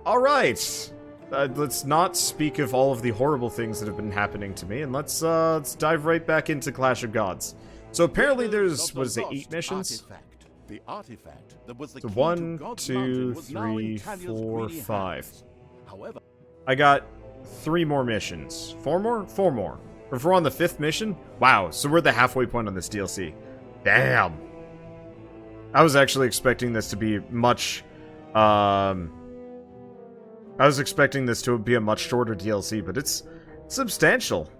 Alright! Let's not speak of all of the horrible things that have been happening to me, and let's dive right back into Clash of Gods. So apparently there's, what is it, 8 missions? The artifact that was the So key 1, to God's 2, mountain was now 3, in Talia's 4, greedy 5. hands. However, I got 3 more missions. 4 more? 4 more. If we're on the 5th mission? Wow, so we're at the halfway point on this DLC. Damn! I was actually expecting this to be much, I was expecting this to be a much shorter DLC, but it's substantial.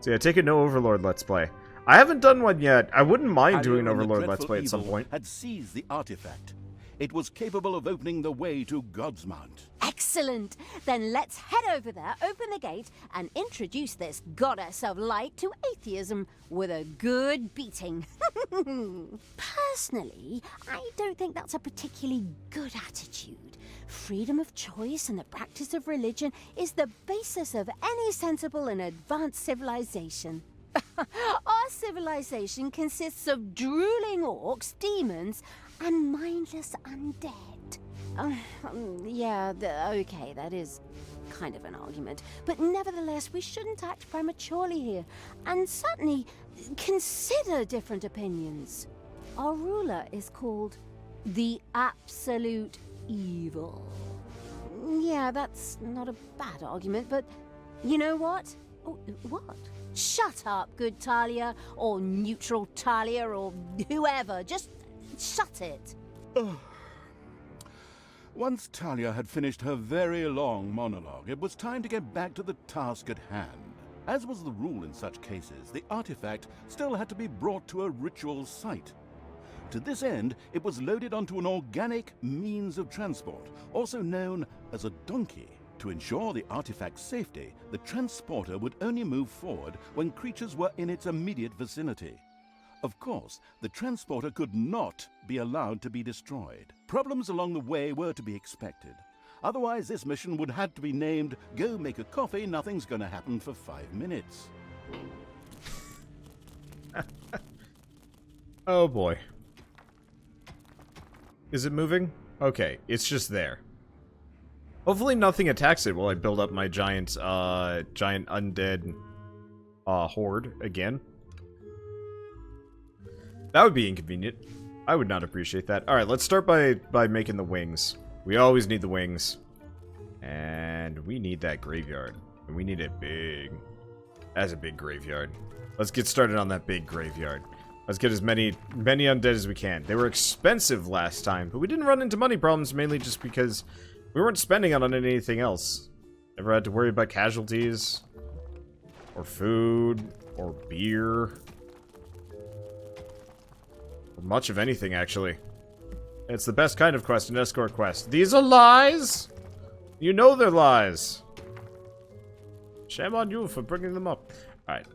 So yeah, take a No Overlord Let's Play. I haven't done one yet. I wouldn't mind doing an Overlord Let's Play at some point. Had seized the artifact. It was capable of opening the way to God's Mount. Excellent! Then let's head over there, open the gate, and introduce this goddess of light to atheism with a good beating. Personally, I don't think that's a particularly good attitude. Freedom of choice and the practice of religion is the basis of any sensible and advanced civilization. Our civilization consists of drooling orcs, demons, and mindless undead. Okay, that is kind of an argument. But nevertheless, we shouldn't act prematurely here, and certainly consider different opinions. Our ruler is called the Absolute Evil. Yeah, that's not a bad argument, but you know what? Oh, what? Shut up, good Talia, or neutral Talia, or whoever. Just shut it. Once Talia had finished her very long monologue, it was time to get back to the task at hand. As was the rule in such cases, the artifact still had to be brought to a ritual site. To this end, it was loaded onto an organic means of transport, also known as a donkey. To ensure the artifact's safety, the transporter would only move forward when creatures were in its immediate vicinity. Of course, the transporter could not be allowed to be destroyed. Problems along the way were to be expected. Otherwise, this mission would have to be named Go Make a Coffee, Nothing's Gonna Happen for 5 minutes. Oh boy. Is it moving? Okay, it's just there. Hopefully nothing attacks it while I build up my giant undead horde again. That would be inconvenient. I would not appreciate that. Alright, let's start by making the wings. We always need the wings. And we need that graveyard. And we need it big. That's a big graveyard. Let's get started on that big graveyard. Let's get as many undead as we can. They were expensive last time, but we didn't run into money problems, mainly just because we weren't spending on anything else. Never had to worry about casualties, or food, or beer, or much of anything, actually. It's the best kind of quest, an escort quest. These are lies! You know they're lies. Shame on you for bringing them up. Alright,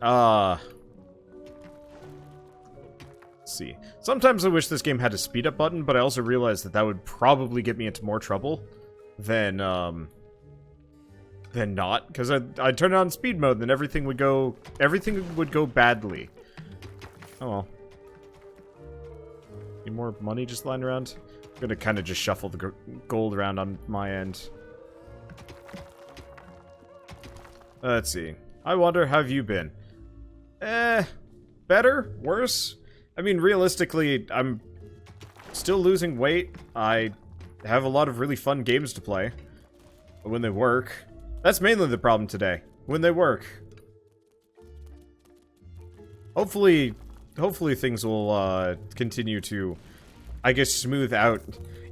let's see. Sometimes I wish this game had a speed up button, but I also realized that that would probably get me into more trouble than not, because I'd turn it on speed mode, and then everything would go badly. Oh well. Need more money just lying around? I'm gonna kind of just shuffle the gold around on my end. Let's see. I wonder, how have you been? Better? Worse? I mean, realistically, I'm still losing weight. I have a lot of really fun games to play. But when they work... That's mainly the problem today. When they work. Hopefully things will continue to, I guess, smooth out.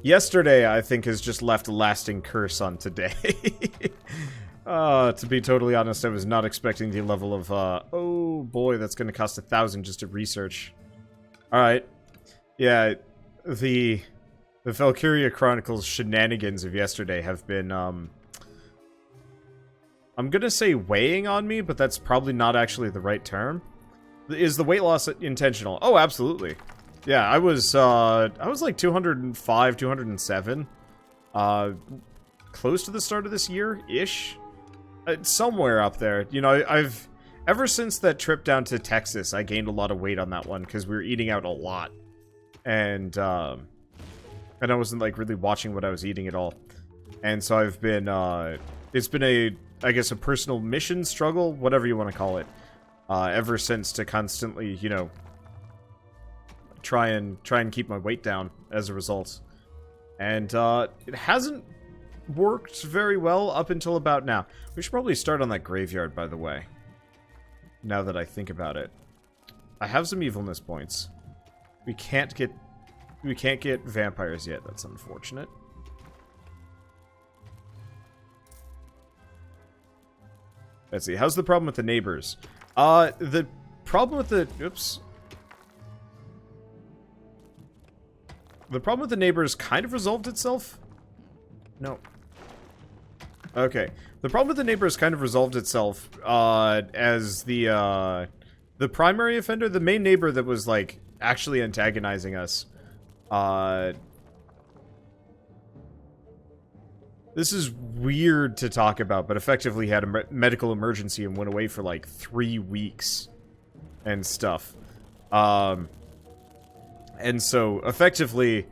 Yesterday, I think, has just left a lasting curse on today. To be totally honest, I was not expecting the level of, oh boy, that's gonna cost 1,000 just to research. Alright. Yeah, the Valkyria Chronicles shenanigans of yesterday have been, I'm gonna say weighing on me, but that's probably not actually the right term. Is the weight loss intentional? Oh, absolutely. Yeah, I was like 205, 207. Close to the start of this year-ish. Somewhere up there. You know, ever since that trip down to Texas, I gained a lot of weight on that one, because we were eating out a lot. And I wasn't, like, really watching what I was eating at all. And so I've been, it's been a, I guess, a personal mission struggle, whatever you want to call it, ever since, to constantly, you know, try and keep my weight down as a result. And it hasn't worked very well up until about now. We should probably start on that graveyard, by the way. Now that I think about it. I have some evilness points. We can't get vampires yet. That's unfortunate. Let's see. How's the problem with the neighbors? The problem with the... Oops. The problem with the neighbors kind of resolved itself. No. Okay. The problem with the neighbors kind of resolved itself, as the primary offender, the main neighbor that was, like, actually antagonizing us, this is weird to talk about, but effectively had a medical emergency and went away for, like, 3 weeks and stuff. And so, effectively,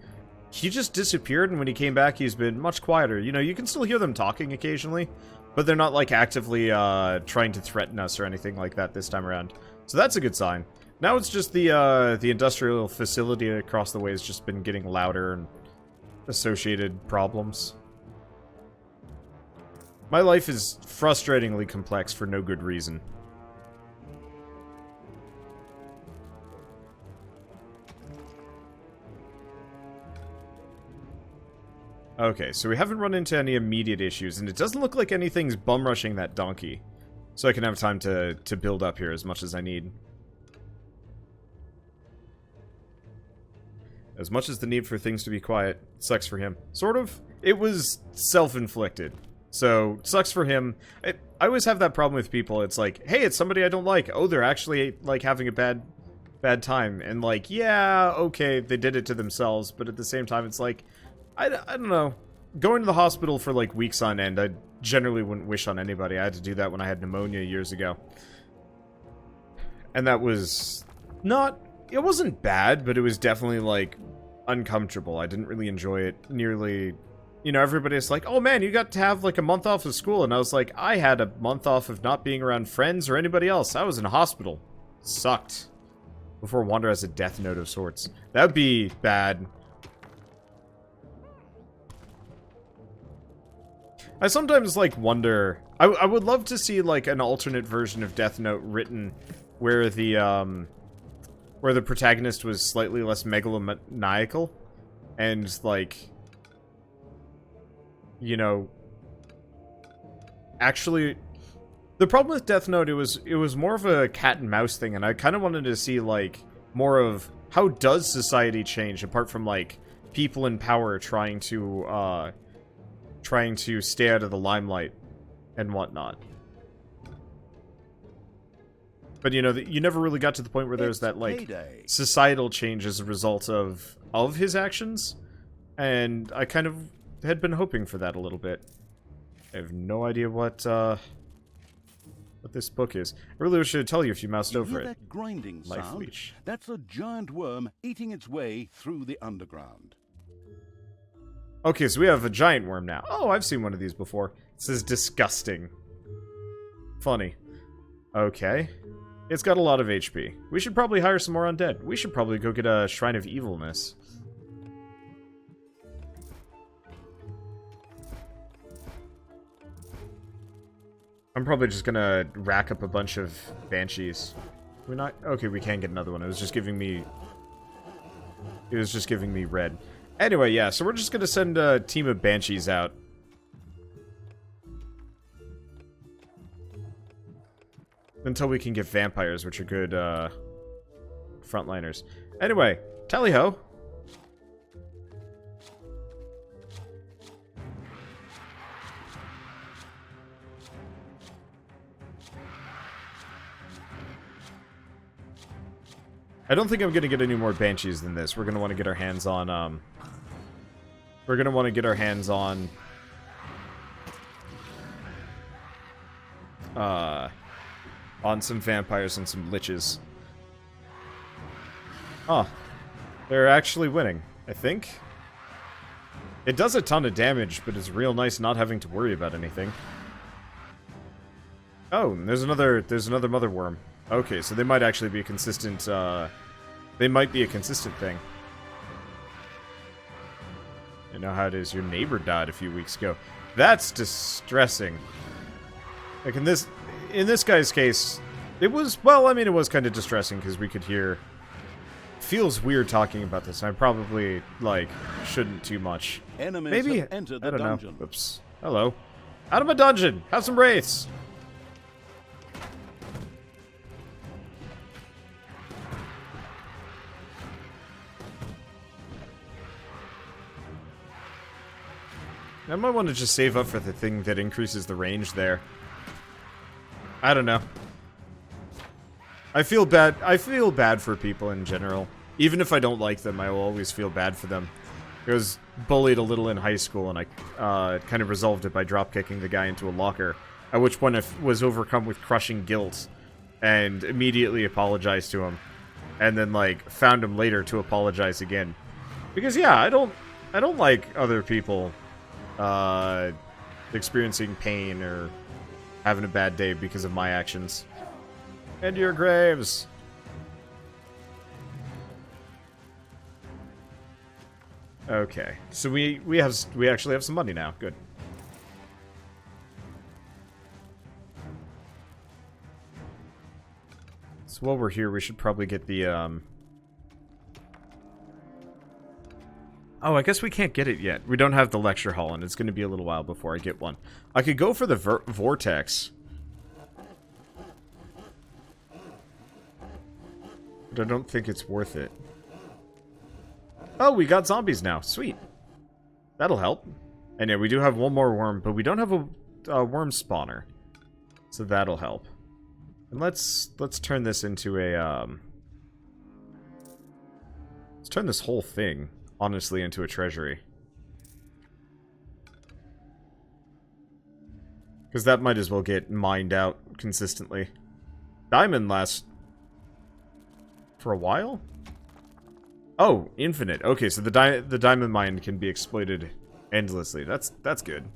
he just disappeared, and when he came back, he's been much quieter. You know, you can still hear them talking occasionally, but they're not, like, actively, trying to threaten us or anything like that this time around. So that's a good sign. Now it's just the industrial facility across the way has just been getting louder and associated problems. My life is frustratingly complex for no good reason. Okay, so we haven't run into any immediate issues, and it doesn't look like anything's bum-rushing that donkey. So I can have time to build up here as much as I need. As much as the need for things to be quiet sucks for him. Sort of. It was self-inflicted. So, sucks for him. I always have that problem with people. It's like, hey, it's somebody I don't like. Oh, they're actually, like, having a bad time. And, like, yeah, okay, they did it to themselves. But at the same time, it's like, I don't know. Going to the hospital for, like, weeks on end, I generally wouldn't wish on anybody. I had to do that when I had pneumonia years ago. And that was not... It wasn't bad, but it was definitely, like, uncomfortable. I didn't really enjoy it nearly... You know, everybody's like, oh man, you got to have, like, a month off of school. And I was like, I had a month off of not being around friends or anybody else. I was in a hospital. Sucked. Before Wander has a death note of sorts. That would be bad. I sometimes, like, wonder... I would love to see, like, an alternate version of Death Note written where the protagonist was slightly less megalomaniacal and, like, you know, actually... The problem with Death Note, it was more of a cat and mouse thing, and I kind of wanted to see, like, more of how does society change, apart from, like, people in power trying to stay out of the limelight and whatnot. But, you know, you never really got to the point where there's that, like, societal change as a result of his actions. And I kind of had been hoping for that a little bit. I have no idea what this book is. I really wish I could tell you if you moused over it. That grinding Life sound? leech. That's a giant worm eating its way through the underground. Okay, so we have a giant worm now. Oh, I've seen one of these before. This is disgusting. Funny. Okay. It's got a lot of HP. We should probably hire some more undead. We should probably go get a Shrine of Evilness. I'm probably just gonna rack up a bunch of banshees. We're not... Okay, we can get another one. It was just giving me red. Anyway, yeah, so we're just gonna send a team of banshees out. Until we can get vampires, which are good, frontliners. Anyway, tally-ho! I don't think I'm gonna get any more banshees than this. We're gonna want to get our hands on, we're gonna want to get our hands on, some vampires and some liches. Oh, they're actually winning, I think. It does a ton of damage, but it's real nice not having to worry about anything. Oh, and there's another mother worm. Okay, so they might actually be a consistent, they might be a consistent thing. You know how it is, your neighbor died a few weeks ago. That's distressing. Like, in this guy's case, it was, well, I mean, it was kind of distressing, because we could hear... Feels weird talking about this. I probably, like, shouldn't too much. Enemies Maybe, have entered the I don't dungeon. know. Oops. Hello. Out of my dungeon! Have some wraiths! I might want to just save up for the thing that increases the range there. I don't know. I feel bad for people in general. Even if I don't like them, I will always feel bad for them. I was bullied a little in high school, and I kind of resolved it by drop-kicking the guy into a locker. At which point I was overcome with crushing guilt, and immediately apologized to him. And then, like, found him later to apologize again. Because, yeah, I don't like other people experiencing pain or having a bad day because of my actions. And your graves! Okay, so we actually have some money now. Good. So while we're here, we should probably get the Oh, I guess we can't get it yet. We don't have the lecture hall, and it's going to be a little while before I get one. I could go for the vortex. But I don't think it's worth it. Oh, we got zombies now. Sweet. That'll help. And yeah, we do have one more worm, but we don't have a worm spawner. So that'll help. And let's turn this into a let's turn this whole thing honestly into a treasury. Because that might as well get mined out consistently. Diamond lasts for a while? Oh, infinite. Okay, so the diamond mine can be exploited endlessly. That's good.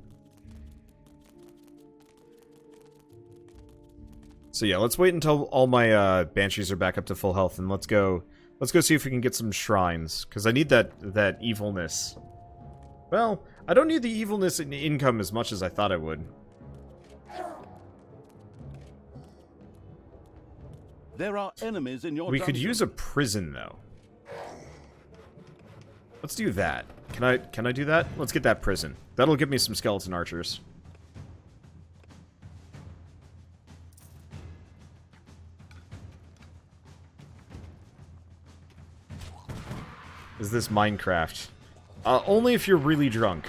So yeah, let's wait until all my banshees are back up to full health, and let's go see if we can get some shrines, because I need that evilness. Well, I don't need the evilness in income as much as I thought I would. There are enemies in your We dungeon. could use a prison though. Let's do that. Can I do that? Let's get that prison. That'll give me some skeleton archers. Is this Minecraft? Only if you're really drunk.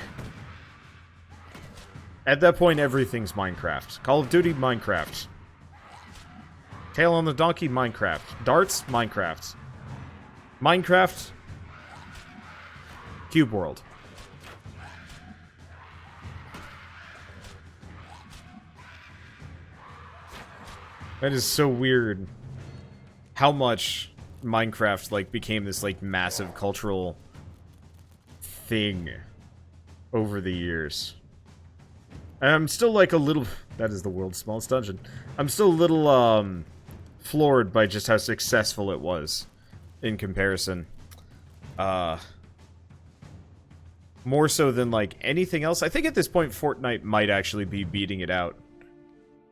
At that point, everything's Minecraft. Call of Duty, Minecraft. Tail on the Donkey, Minecraft. Darts, Minecraft. Minecraft, Cube World. That is so weird. How much Minecraft, like, became this, like, massive cultural thing over the years. And I'm still, like, a little... That is the world's smallest dungeon. I'm still a little, floored by just how successful it was in comparison. More so than, like, anything else. I think at this point, Fortnite might actually be beating it out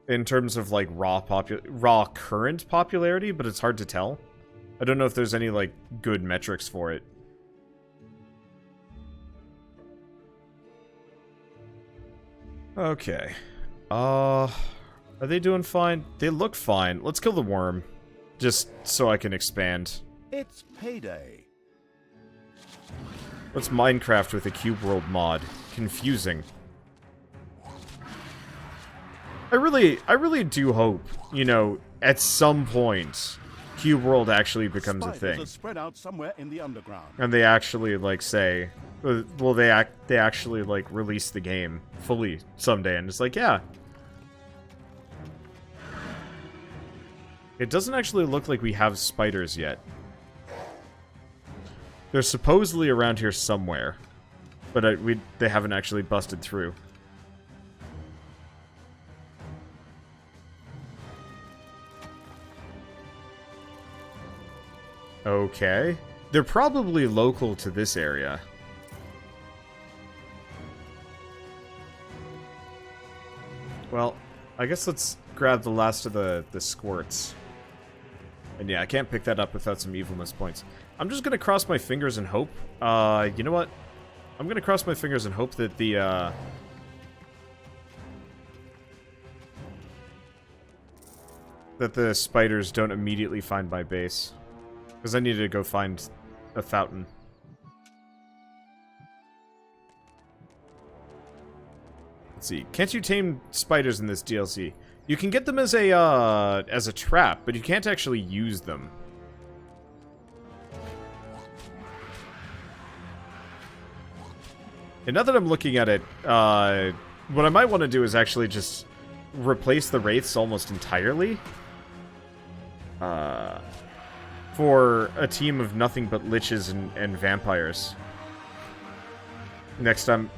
in terms of, like, raw current popularity, but it's hard to tell. I don't know if there's any, like, good metrics for it. Okay. Are they doing fine? They look fine. Let's kill the worm. Just so I can expand. It's payday. What's Minecraft with a Cube World mod? Confusing. I really do hope, you know, at some point, Cube World actually becomes a Spiders thing. are spread out somewhere in the underground. And they actually, like, say... Well, they actually, like, release the game fully someday, and it's like, yeah. It doesn't actually look like we have spiders yet. They're supposedly around here somewhere. But they haven't actually busted through. Okay. They're probably local to this area. Well, I guess let's grab the last of the squirts. And yeah, I can't pick that up without some evilness points. I'm just gonna cross my fingers and hope. You know what? I'm gonna cross my fingers and hope that the spiders don't immediately find my base. Because I need to go find a fountain. Let's see. Can't you tame spiders in this DLC? You can get them as a trap, but you can't actually use them. And now that I'm looking at it, what I might want to do is actually just replace the wraiths almost entirely. For a team of nothing but liches and vampires. Next time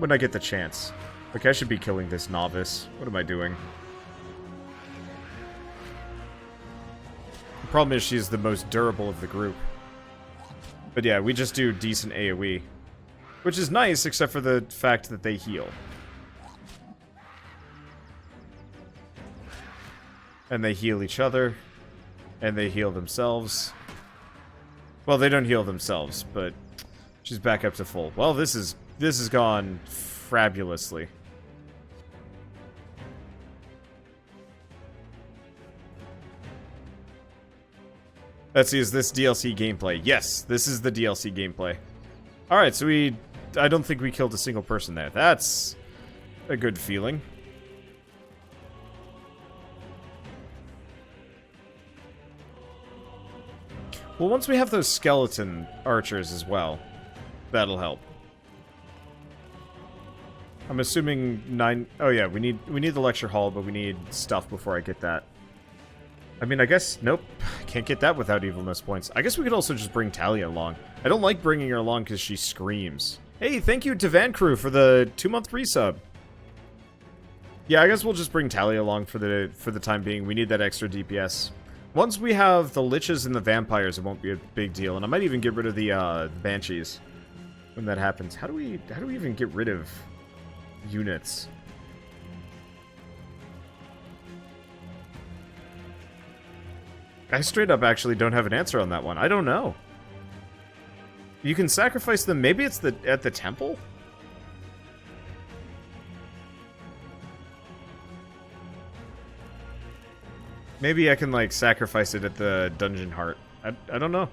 when I get the chance. Like, I should be killing this novice. What am I doing? The problem is she's the most durable of the group. But yeah, we just do decent AoE. Which is nice, except for the fact that they heal. And they heal each other. And they heal themselves. Well, they don't heal themselves, but she's back up to full. Well, this has gone fabulously. Let's see, is this DLC gameplay? Yes, this is the DLC gameplay. Alright, so I don't think we killed a single person there. That's a good feeling. Well, once we have those skeleton archers as well, that'll help. I'm assuming 9... Oh yeah, we need the lecture hall, but we need stuff before I get that. I mean, I guess... Nope. Can't get that without evilness points. I guess we could also just bring Talia along. I don't like bringing her along because she screams. Hey, thank you to Van Crew for the 2-month resub. Yeah, I guess we'll just bring Talia along for the time being. We need that extra DPS. Once we have the liches and the vampires, it won't be a big deal. And I might even get rid of the banshees when that happens. How do we even get rid of units? I straight up actually don't have an answer on that one. I don't know. You can sacrifice them. Maybe it's at the temple? Maybe I can, like, sacrifice it at the dungeon heart. I don't know.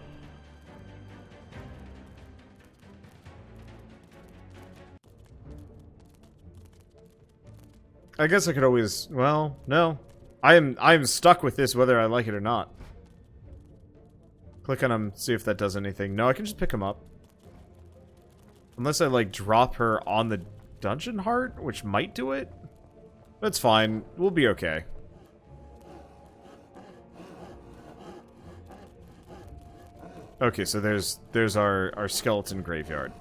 I guess I could always... Well, no. I am stuck with this whether I like it or not. Click on him, see if that does anything. No, I can just pick him up. Unless I, like, drop her on the dungeon heart, which might do it. That's fine. We'll be okay. Okay, so there's our skeleton graveyard.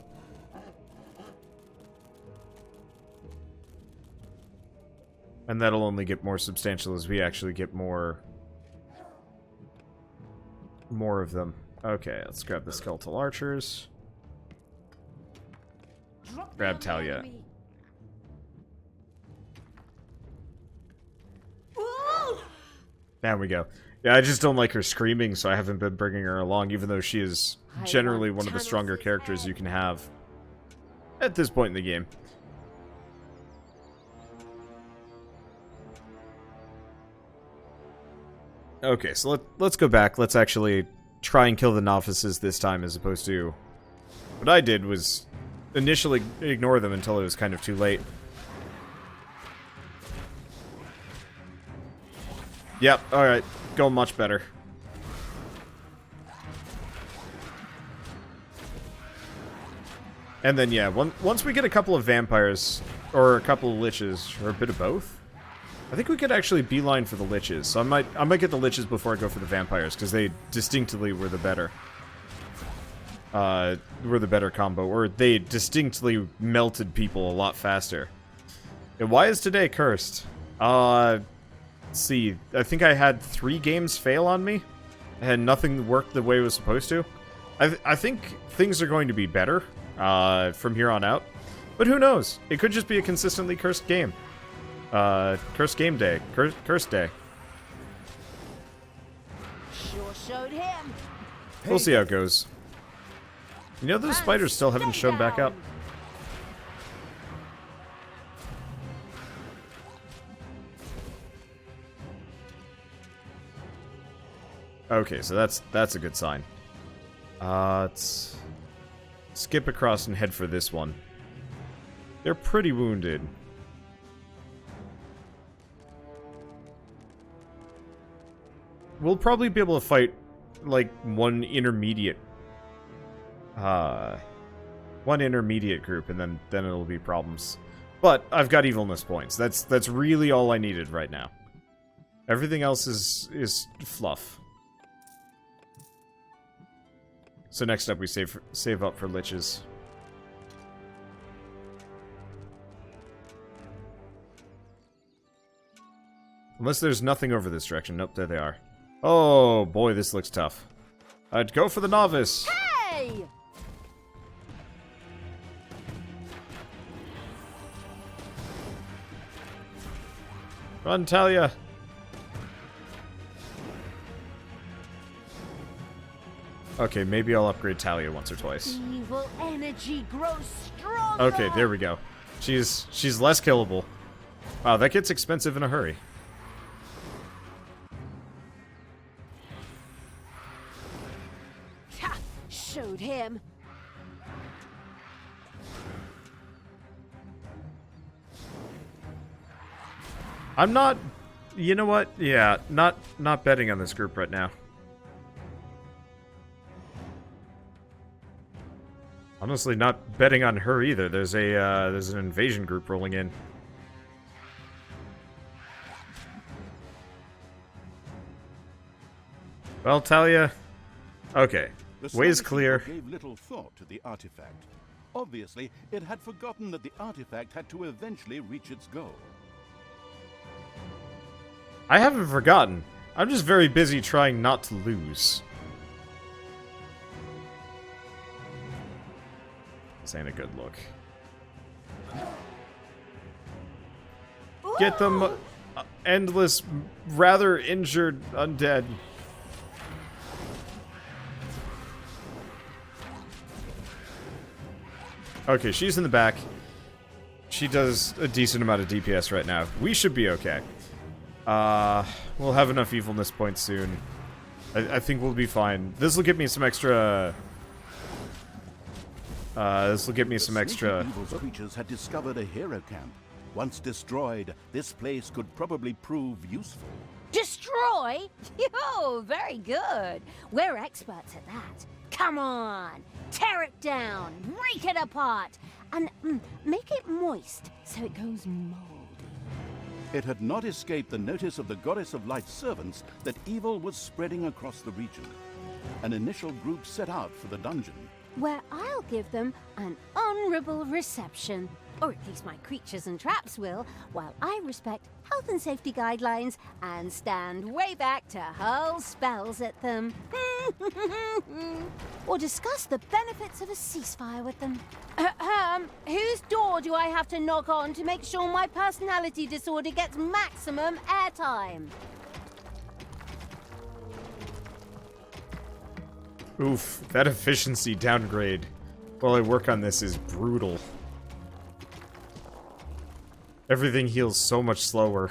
And that'll only get more substantial as we actually get more of them. Okay, let's grab the skeletal archers. Grab Talia. There we go. Yeah, I just don't like her screaming, so I haven't been bringing her along, even though she is generally one of the stronger characters you can have at this point in the game. Okay, so let's go back. Let's actually try and kill the novices this time, as opposed to... What I did was initially ignore them until it was kind of too late. Yep, alright. Going much better. And then, yeah, once we get a couple of vampires, or a couple of liches, or a bit of both, I think we could actually beeline for the liches. So I might get the liches before I go for the vampires, because they distinctly were the better. were the better combo, or they distinctly melted people a lot faster. And why is today cursed? Let's see. I think I had 3 games fail on me, and nothing worked the way it was supposed to. I think things are going to be better from here on out, but who knows? It could just be a consistently cursed game. Cursed game day. Cursed day. Sure showed him. We'll see how it goes. You know, those spiders still haven't shown back up. Okay, so that's a good sign. Let's skip across and head for this one. They're pretty wounded. We'll probably be able to fight, like, one intermediate group, and then it'll be problems. But I've got evilness points. That's really all I needed right now. Everything else is fluff. So next up, we save up for liches. Unless there's nothing over this direction. Nope, there they are. Oh boy, this looks tough. I'd go for the novice. Hey! Run, Talia. Okay, maybe I'll upgrade Talia once or twice. Evil energy grows stronger. Okay, there we go. She's less killable. Wow, that gets expensive in a hurry. Ha! Showed him. I'm not... You know what? Yeah, not betting on this group right now. Honestly, not betting on her either. There's an invasion group rolling in. Well, Talia. Okay, way's clear. Gave little thought to the artifact. Obviously, it had forgotten that the artifact had to eventually reach its goal. I haven't forgotten. I'm just very busy trying not to lose. This ain't a good look. Get them endless, rather injured undead. Okay, she's in the back. She does a decent amount of DPS right now. We should be okay. We'll have enough evilness points soon. I think we'll be fine. This will give me some extra... Evil's creatures had discovered a hero camp. Once destroyed, this place could probably prove useful. Destroy? Oh, very good. We're experts at that. Come on, tear it down, break it apart, and make it moist so it goes moldy. It had not escaped the notice of the Goddess of Light's servants that evil was spreading across the region. An initial group set out for the dungeon, where I'll give them an honorable reception. Or at least my creatures and traps will, while I respect health and safety guidelines and stand way back to hurl spells at them. Or discuss the benefits of a ceasefire with them. Whose door do I have to knock on to make sure my personality disorder gets maximum airtime? Oof, that efficiency downgrade while I work on this is brutal. Everything heals so much slower.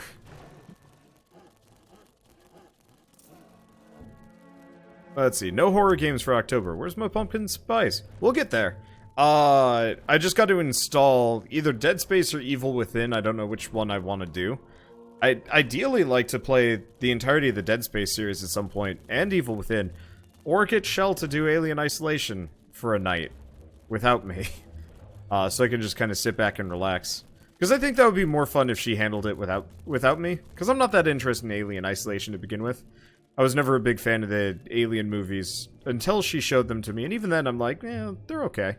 Let's see, no horror games for October. Where's my pumpkin spice? We'll get there. I just got to install either Dead Space or Evil Within. I don't know which one I want to do. I'd ideally like to play the entirety of the Dead Space series at some point, and Evil Within. Or get Shell to do Alien Isolation for a night without me. So I can just kind of sit back and relax. Because I think that would be more fun if she handled it without me. Because I'm not that interested in Alien Isolation to begin with. I was never a big fan of the Alien movies until she showed them to me, and even then I'm like, eh, they're okay.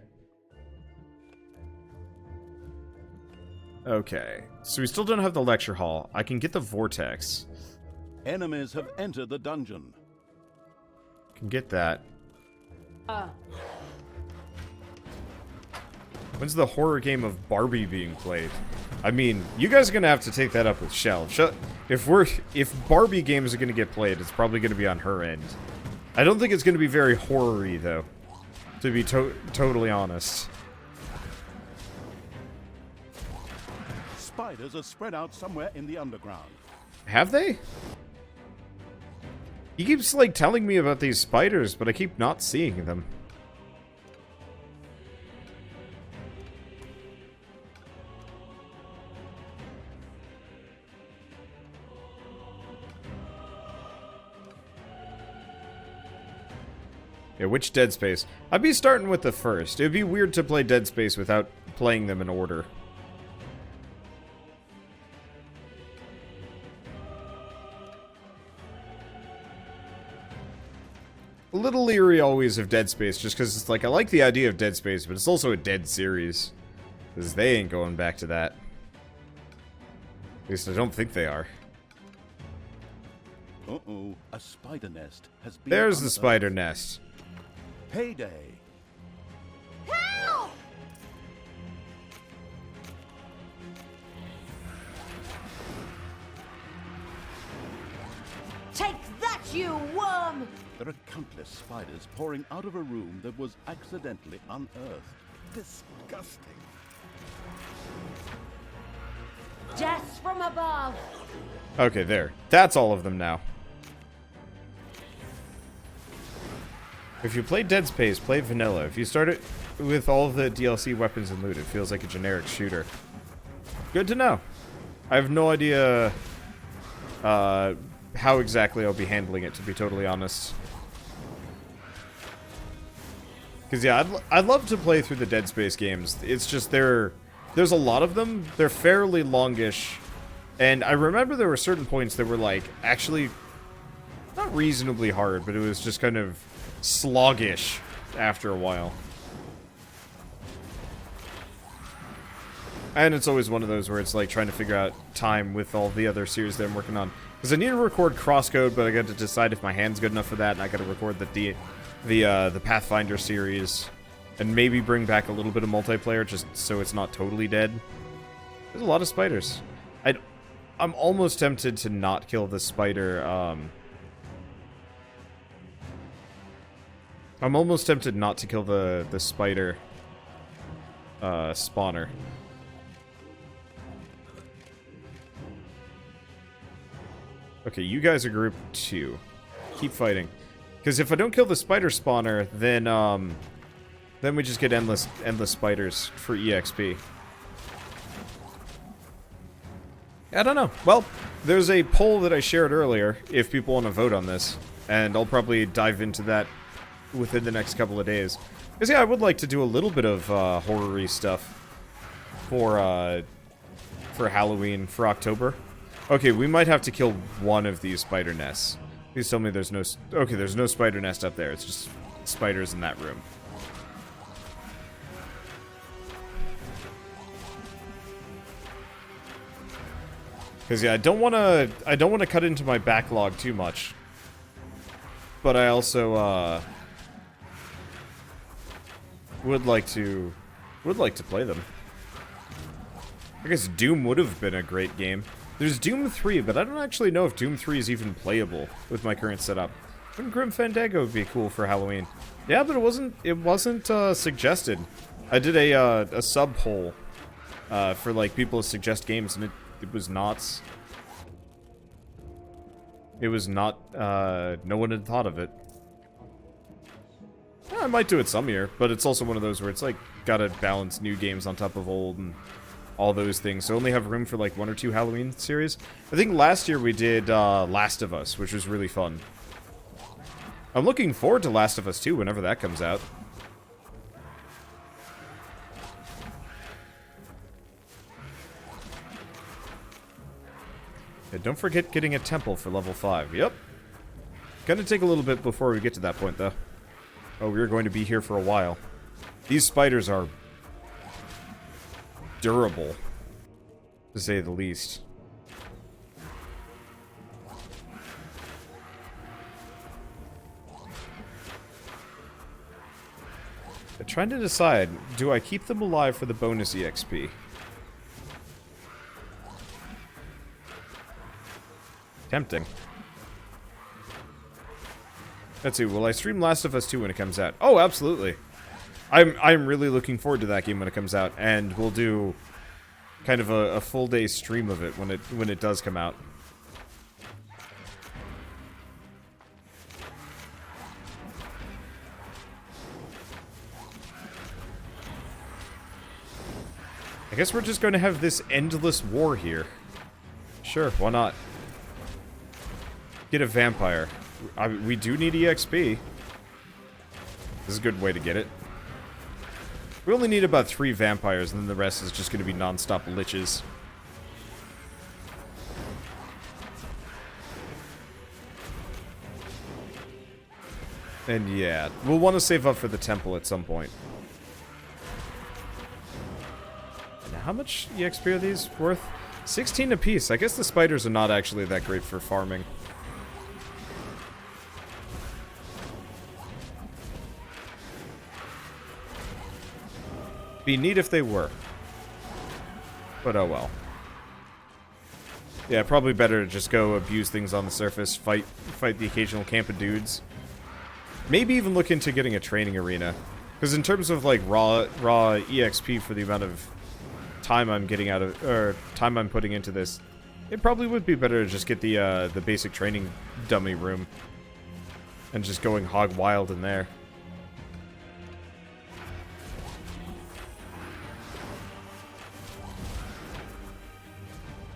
Okay, so we still don't have the lecture hall. I can get the vortex. Enemies have entered the dungeon. Can get that. When's the horror game of Barbie being played? I mean, you guys are gonna have to take that up with Shell. If Barbie games are gonna get played, it's probably gonna be on her end. I don't think it's gonna be very horror-y, though, to be totally honest. Spiders are spread out somewhere in the underground. Have they? He keeps, like, telling me about these spiders, but I keep not seeing them. Yeah, which Dead Space? I'd be starting with the first. It would be weird to play Dead Space without playing them in order. A little leery always of Dead Space, just because it's like, I like the idea of Dead Space, but it's also a dead series. Because they ain't going back to that. At least I don't think they are. Uh-oh, a spider nest has been There's the unearthed. spider nest. Payday. Help! Take that, you worm! There are countless spiders pouring out of a room that was accidentally unearthed. Disgusting. Death from above! Okay, there. That's all of them now. If you play Dead Space, play vanilla. If you start it with all the DLC weapons and loot, it feels like a generic shooter. Good to know. I have no idea how exactly I'll be handling it, to be totally honest. Because, yeah, I'd love to play through the Dead Space games. It's just there's a lot of them. They're fairly longish. And I remember there were certain points that were, like, actually not reasonably hard, but it was just kind of sluggish after a while. And it's always one of those where it's like trying to figure out time with all the other series that I'm working on. Because I need to record Crosscode, but I got to decide if my hand's good enough for that, and I got to record the Pathfinder series, and maybe bring back a little bit of multiplayer just so it's not totally dead. There's a lot of spiders. I'm almost tempted to not kill the spider. I'm almost tempted not to kill the spider spawner. Okay, you guys are group 2. Keep fighting. Because if I don't kill the spider spawner, then we just get endless spiders for EXP. I don't know. Well, there's a poll that I shared earlier, if people want to vote on this, and I'll probably dive into that within the next couple of days. Because, yeah, I would like to do a little bit of horror-y stuff for Halloween, for October. Okay, we might have to kill one of these spider nests. Please tell me there's no... Okay, there's no spider nest up there. It's just spiders in that room. Because, yeah, I don't want to cut into my backlog too much. But I also, would like to play them. I guess Doom would have been a great game. There's Doom 3, but I don't actually know if Doom 3 is even playable with my current setup. Wouldn't Grim Fandango would be cool for Halloween? Yeah, but it wasn't suggested. I did a sub poll for like people to suggest games, and it was not. It was not. No one had thought of it. Yeah, I might do it some year, but it's also one of those where it's like gotta balance new games on top of old and all those things. So only have room for like 1 or 2 Halloween series. I think last year we did Last of Us, which was really fun. I'm looking forward to Last of Us 2 whenever that comes out. Yeah, don't forget getting a temple for level 5. Yep. gonna take a little bit before we get to that point, though. Oh, we're going to be here for a while. These spiders are durable, to say the least. I'm trying to decide, do I keep them alive for the bonus EXP? Tempting. Let's see, will I stream Last of Us 2 when it comes out? Oh, absolutely. I'm really looking forward to that game when it comes out, and we'll do kind of a full day stream of it when it does come out. I guess we're just going to have this endless war here. Sure, why not? Get a vampire. We do need EXP. This is a good way to get it. We only need about 3 vampires, and then the rest is just going to be non-stop liches. And yeah, we'll want to save up for the temple at some point. Now, how much EXP are these worth? 16 apiece. I guess the spiders are not actually that great for farming. Be neat if they were. But oh well. Yeah, probably better to just go abuse things on the surface, fight the occasional camp of dudes. Maybe even look into getting a training arena. Because in terms of like raw EXP for the amount of time I'm getting out of, or time I'm putting into this, it probably would be better to just get the basic training dummy room. And just going hog wild in there.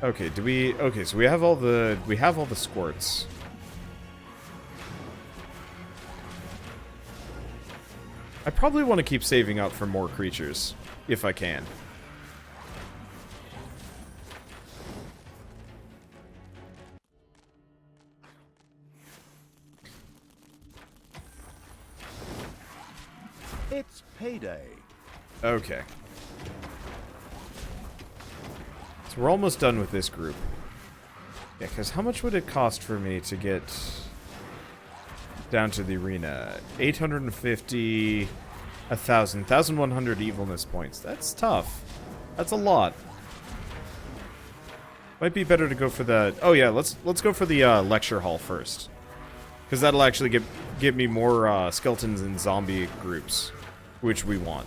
Okay, okay, so we have all the squirts. I probably want to keep saving up for more creatures, if I can. It's payday. Okay. So we're almost done with this group. Yeah, because how much would it cost for me to get down to the arena? 850, 1,000, 1,100 evilness points. That's tough. That's a lot. Might be better to go for the... Oh yeah, let's go for the lecture hall first. Because that'll actually get me more skeletons and zombie groups, which we want.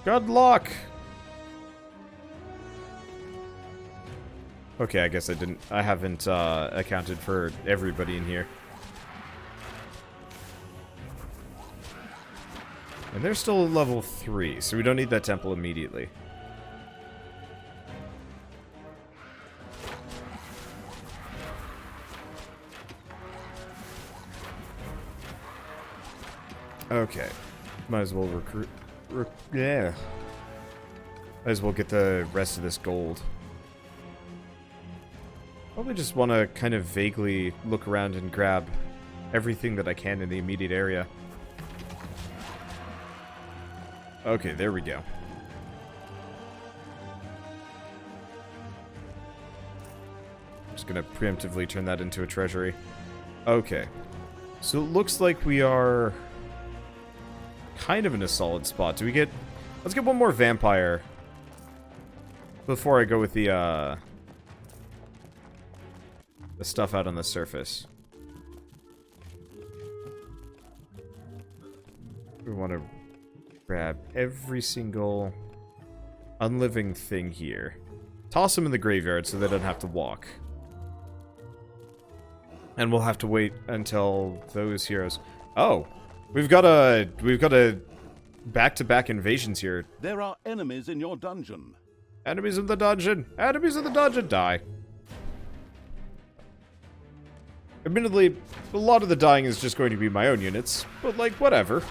Good luck! Okay, I guess I haven't accounted for everybody in here. And they're still level 3, so we don't need that temple immediately. Okay. Might as well recruit... Yeah. Might as well get the rest of this gold. Probably just want to kind of vaguely look around and grab everything that I can in the immediate area. Okay, there we go. Just gonna preemptively turn that into a treasury. Okay. So it looks like we are kind of in a solid spot. Do we get... Let's get one more vampire before I go with the stuff out on the surface. We want to grab every single unliving thing here. Toss them in the graveyard so they don't have to walk. And we'll have to wait until those heroes... Oh! We've got a back-to-back invasions here. There are enemies in your dungeon. Enemies in the dungeon! Enemies in the dungeon! Die. Admittedly, a lot of the dying is just going to be my own units, but like, whatever.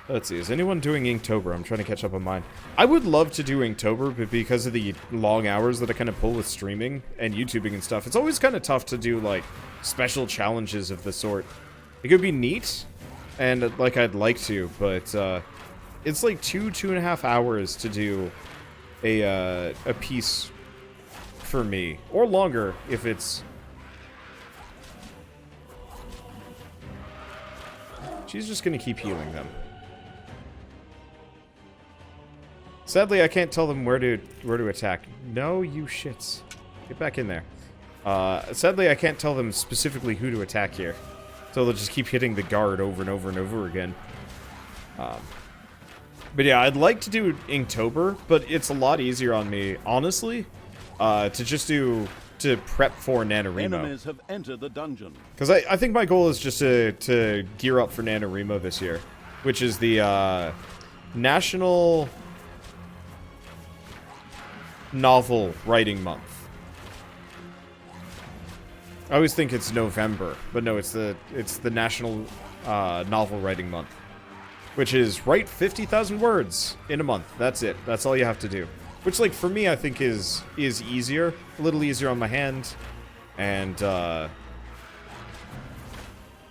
Let's see, is anyone doing Inktober? I'm trying to catch up on mine. I would love to do Inktober, but because of the long hours that I kind of pull with streaming and YouTubing and stuff, it's always kind of tough to do, like, special challenges of the sort. It could be neat, and, like, I'd like to, but, it's like 2.5 hours to do a piece for me. Or longer, if it's... She's just gonna keep healing them. Sadly, I can't tell them where to attack. No, you shits. Get back in there. Sadly, I can't tell them specifically who to attack here. So they'll just keep hitting the guard over and over and over again. But yeah, I'd like to do Inktober, but it's a lot easier on me, honestly, to just to prep for NaNoWriMo. Enemies have entered the dungeon. Because I think my goal is just to gear up for NaNoWriMo this year, which is the National Novel Writing Month. I always think it's November, but no, it's the National Novel Writing Month, which is write 50,000 words in a month. That's it. That's all you have to do. Which, like, for me, I think is easier, a little easier on my hand, and I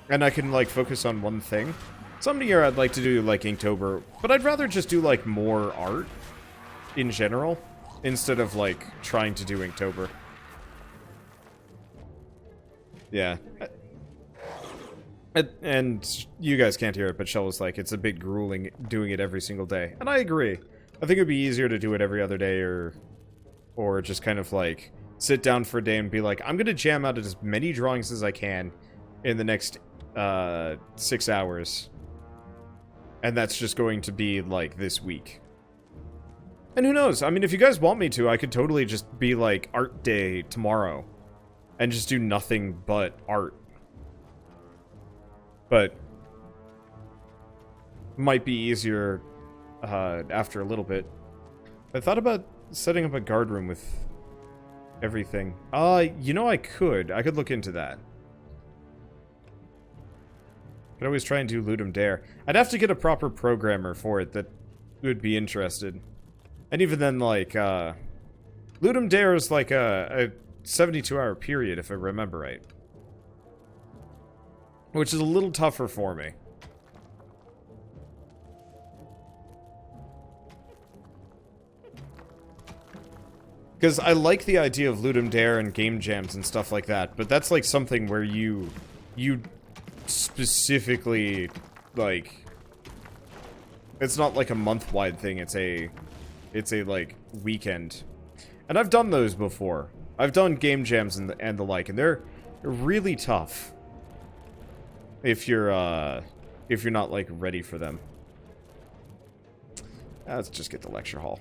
can, like, focus on one thing. Some year I'd like to do, like, Inktober, but I'd rather just do, like, more art in general, instead of, like, trying to do Inktober. Yeah. And you guys can't hear it, but Shell was like, it's a bit grueling doing it every single day. And I agree. I think it would be easier to do it every other day, or just kind of, like, sit down for a day and be like, I'm going to jam out as many drawings as I can in the next 6 hours. And that's just going to be, like, this week. And who knows? I mean, if you guys want me to, I could totally just be like, art day tomorrow. And just do nothing but art. But might be easier after a little bit. I thought about setting up a guard room with everything. You know, I could look into that. Could always try and do Ludum Dare. I'd have to get a proper programmer for it that would be interested. And even then, like, Ludum Dare is like a 72-hour period, if I remember right. Which is a little tougher for me. Because I like the idea of Ludum Dare and game jams and stuff like that, but that's like something where you specifically, like, it's not like a month-wide thing, it's a like weekend. And I've done those before. I've done game jams and the like, and they're really tough if you're not, like, ready for them. Let's just get the lecture hall.